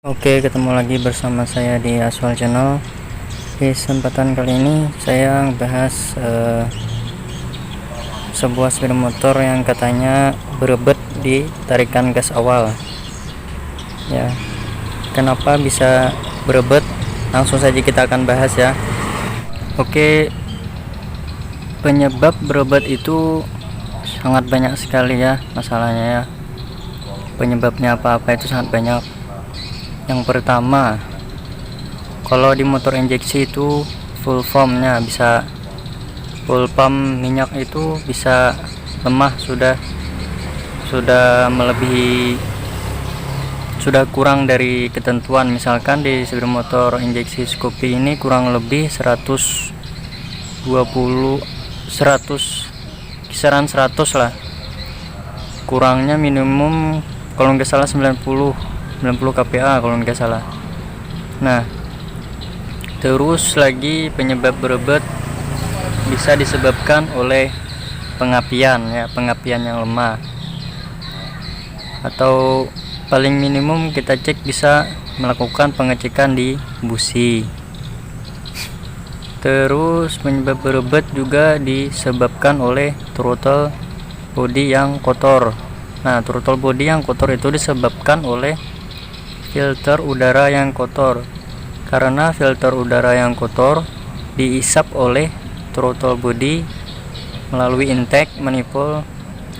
Oke, ketemu lagi bersama saya di Aswal Channel. Di kesempatan kali ini saya bahas sebuah sepeda motor yang katanya berebet di tarikan gas awal. Ya, kenapa bisa berebet? Langsung saja kita akan bahas ya. Oke, penyebab berebet itu sangat banyak sekali ya masalahnya ya. Penyebabnya apa-apa itu sangat banyak. Yang pertama, kalau di motor injeksi itu full pumpnya bisa full pump minyak itu bisa lemah, sudah melebihi, sudah kurang dari ketentuan. Misalkan di sepeda motor injeksi Scoopy ini kurang lebih 120 100 kisaran 100 lah, kurangnya minimum kalau nggak salah 90 kPa kalau nggak salah. Nah, terus lagi penyebab berebet bisa disebabkan oleh pengapian ya, pengapian yang lemah, atau paling minimum kita cek bisa melakukan pengecekan di busi. Terus penyebab berebet juga disebabkan oleh throttle body yang kotor. Nah, throttle body yang kotor itu disebabkan oleh filter udara yang kotor, karena filter udara yang kotor diisap oleh throttle body melalui intake manifold.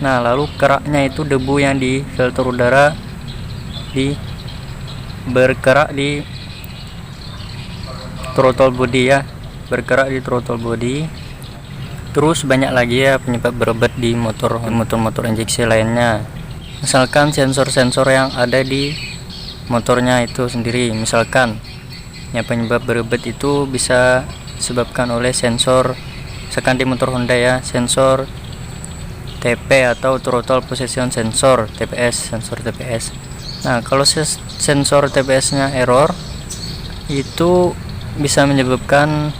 Nah, lalu keraknya itu debu yang di filter udara bergerak di throttle body ya, bergerak di throttle body. Terus banyak lagi ya penyebab berebet di motor injeksi lainnya. Misalkan sensor-sensor yang ada di motornya itu sendiri. Misalkan ya, penyebab berebet itu bisa disebabkan oleh sensor, misalkan di motor Honda ya, sensor TP atau throttle position sensor, TPS, sensor TPS. Nah, kalau sensor TPS nya error itu bisa menyebabkan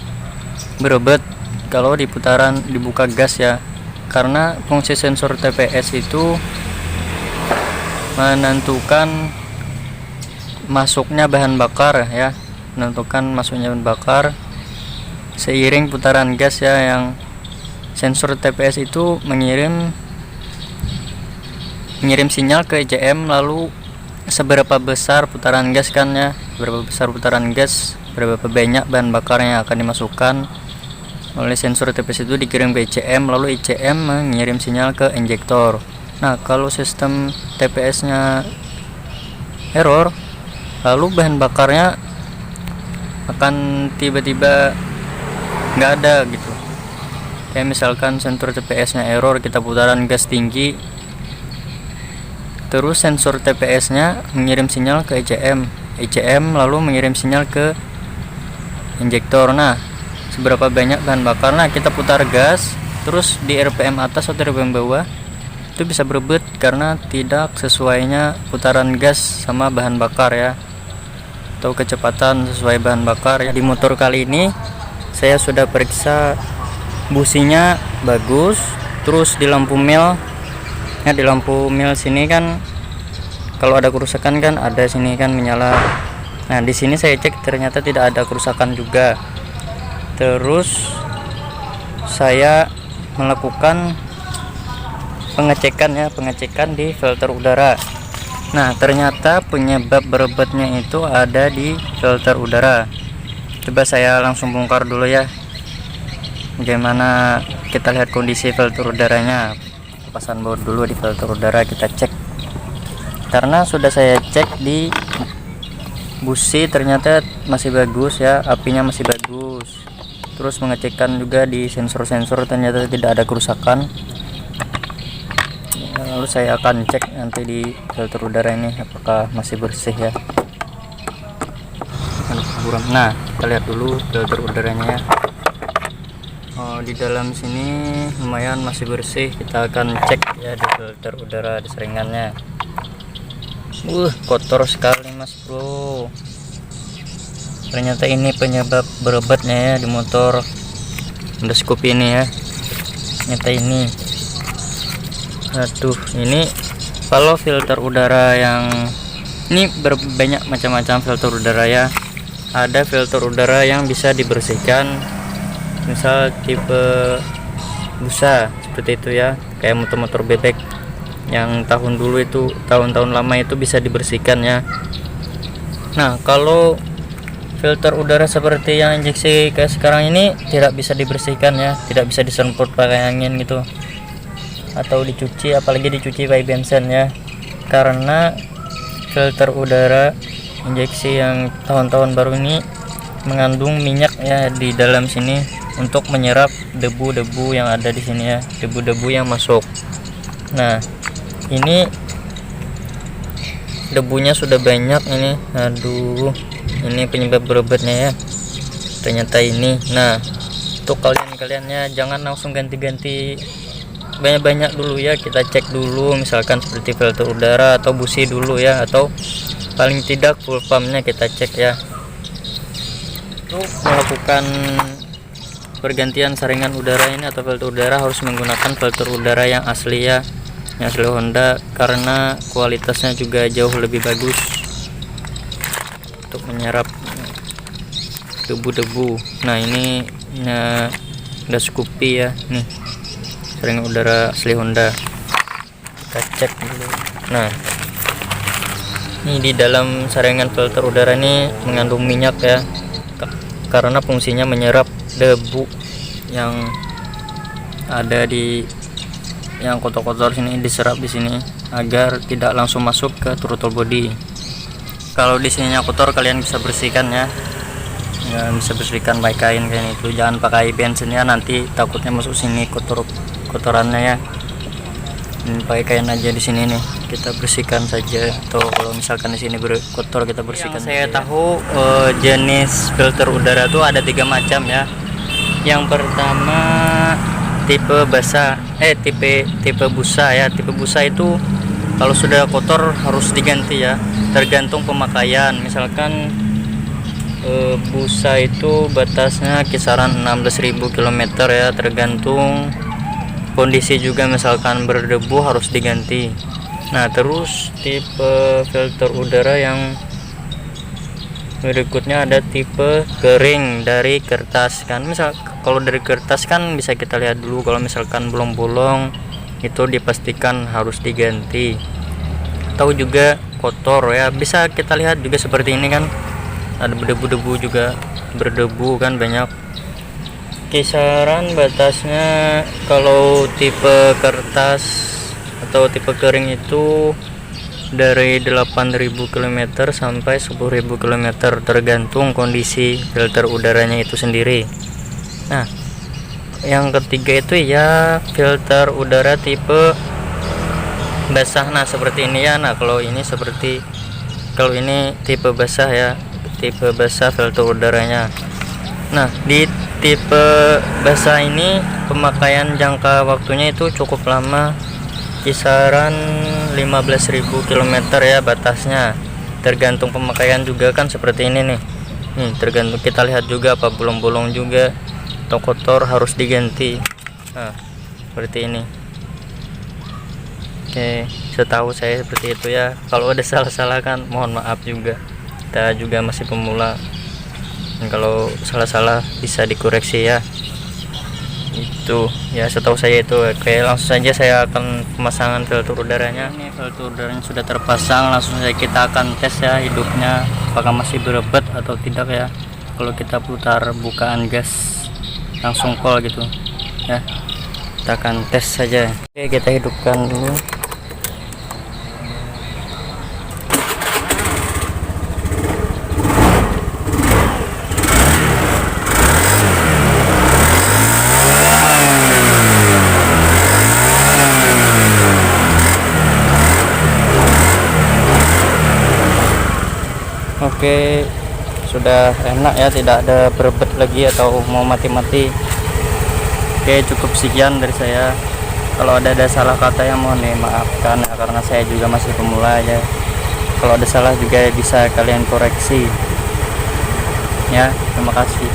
berebet kalau di putaran dibuka gas ya, karena fungsi sensor TPS itu menentukan masuknya bahan bakar ya, menentukan masuknya bahan bakar seiring putaran gas ya. Yang sensor TPS itu mengirim sinyal ke ECM, lalu seberapa besar putaran gas kan ya, berapa besar putaran gas, berapa banyak bahan bakar yang akan dimasukkan oleh sensor TPS itu dikirim ke ECM, lalu ECM mengirim sinyal ke injektor. Nah, kalau sistem TPS nya error, lalu bahan bakarnya akan tiba-tiba nggak ada gitu. Kayak misalkan sensor TPS nya error, kita putaran gas tinggi, terus sensor TPS nya mengirim sinyal ke ECM lalu mengirim sinyal ke injektor. Nah, seberapa banyak bahan bakar, nah kita putar gas terus di RPM atas atau RPM bawah itu bisa berebet karena tidak sesuainya putaran gas sama bahan bakar ya, atau kecepatan sesuai bahan bakar ya. Di motor kali ini saya sudah periksa businya bagus, terus di lampu mil ya, di lampu mil sini kan kalau ada kerusakan kan ada sini kan menyala. Nah, di sini saya cek ternyata tidak ada kerusakan juga. Terus saya melakukan pengecekan di filter udara. Nah, ternyata penyebab berebetnya itu ada di filter udara. Coba saya langsung bongkar dulu ya, bagaimana kita lihat kondisi filter udaranya. Pasan baut dulu di filter udara, kita cek. Karena sudah saya cek di busi ternyata masih bagus ya, apinya masih bagus. Terus mengecekkan juga di sensor-sensor ternyata tidak ada kerusakan. Lalu saya akan cek nanti di filter udara ini apakah masih bersih ya. Nah, kita lihat dulu filter udaranya ya. Di dalam sini lumayan masih bersih. Kita akan cek ya di filter udara, di seringannya. Kotor sekali mas bro. Ternyata ini penyebab berebetnya ya di motor Honda Scoopy ini ya. Ternyata ini, aduh, ini kalau filter udara yang Ini banyak macam-macam filter udara ya. Ada filter udara yang bisa dibersihkan, misal tipe busa seperti itu ya, kayak motor-motor bebek yang tahun dulu itu, tahun-tahun lama itu bisa dibersihkan ya. Nah, kalau filter udara seperti yang injeksi kayak sekarang ini tidak bisa dibersihkan ya, tidak bisa disemprot pakai angin gitu atau dicuci, apalagi dicuci pakai bensin ya, karena filter udara injeksi yang tahun-tahun baru ini mengandung minyak ya di dalam sini untuk menyerap debu-debu yang ada di sini ya, debu-debu yang masuk. Nah, ini debunya sudah banyak ini. Aduh, ini penyebab berobatnya ya, ternyata ini. Nah, untuk kalian-kaliannya jangan langsung ganti-ganti banyak-banyak dulu ya, kita cek dulu misalkan seperti filter udara atau busi dulu ya, atau paling tidak full pumpnya kita cek ya. Untuk melakukan pergantian saringan udara ini atau filter udara harus menggunakan filter udara yang asli ya, yang asli Honda, karena kualitasnya juga jauh lebih bagus untuk menyerap debu-debu. Nah, ini udah Scoopy ya, nih saringan udara asli Honda, kita cek dulu. Nah, ini di dalam saringan filter udara ini mengandung minyak ya, karena fungsinya menyerap debu yang ada di yang kotor-kotor sini, diserap di sini agar tidak langsung masuk ke throttle body. Kalau di sininya kotor, kalian bisa bersihkan ya, bisa bersihkan pakai kain kayak itu, jangan pakai bensinnya, nanti takutnya masuk sini kotorannya ya. Ini pakai kain aja di sini nih, kita bersihkan saja. Atau kalau misalkan di sini kotor, kita bersihkan. Yang saya tahu jenis filter udara tuh ada 3 macam ya. Yang pertama tipe basah, tipe busa ya. Tipe busa itu kalau sudah kotor harus diganti ya, tergantung pemakaian. Misalkan busa itu batasnya kisaran 16.000 km ya, tergantung kondisi juga, misalkan berdebu harus diganti. Nah, terus tipe filter udara yang berikutnya ada tipe kering dari kertas kan. Misal kalau dari kertas kan bisa kita lihat dulu, kalau misalkan bolong-bolong itu dipastikan harus diganti. Atau juga kotor ya, bisa kita lihat juga seperti ini kan, ada debu-debu juga, berdebu kan banyak. Kisaran batasnya kalau tipe kertas atau tipe kering itu dari 8.000 km sampai 10.000 km, tergantung kondisi filter udaranya itu sendiri. Nah, yang ketiga itu ya filter udara tipe basah. Nah, seperti ini ya. Nah, kalau ini tipe basah ya, tipe basah filter udaranya. Nah, di tipe basah ini pemakaian jangka waktunya itu cukup lama, kisaran 15.000 km ya batasnya, tergantung pemakaian juga kan. Seperti ini nih, tergantung, kita lihat juga apa bolong-bolong juga atau kotor harus diganti. Nah, seperti ini. Oke, setahu saya seperti itu ya. Kalau ada salah-salah kan mohon maaf juga, kita juga masih pemula. Kalau salah-salah bisa dikoreksi ya. Itu ya, setahu saya itu. Oke, langsung saja saya akan pemasangan filter udaranya. Ini filter udaranya sudah terpasang, langsung saja kita akan tes ya hidupnya, apakah masih berebet atau tidak ya. Kalau kita putar bukaan gas langsung call gitu ya, kita akan tes saja. Oke, kita hidupkan dulu. Oke, sudah enak ya, tidak ada berebet lagi atau mau mati-mati. Oke, cukup sekian dari saya. Kalau ada salah kata yang mohon dimaafkan ya, karena saya juga masih pemula ya. Kalau ada salah juga bisa kalian koreksi ya. Terima kasih.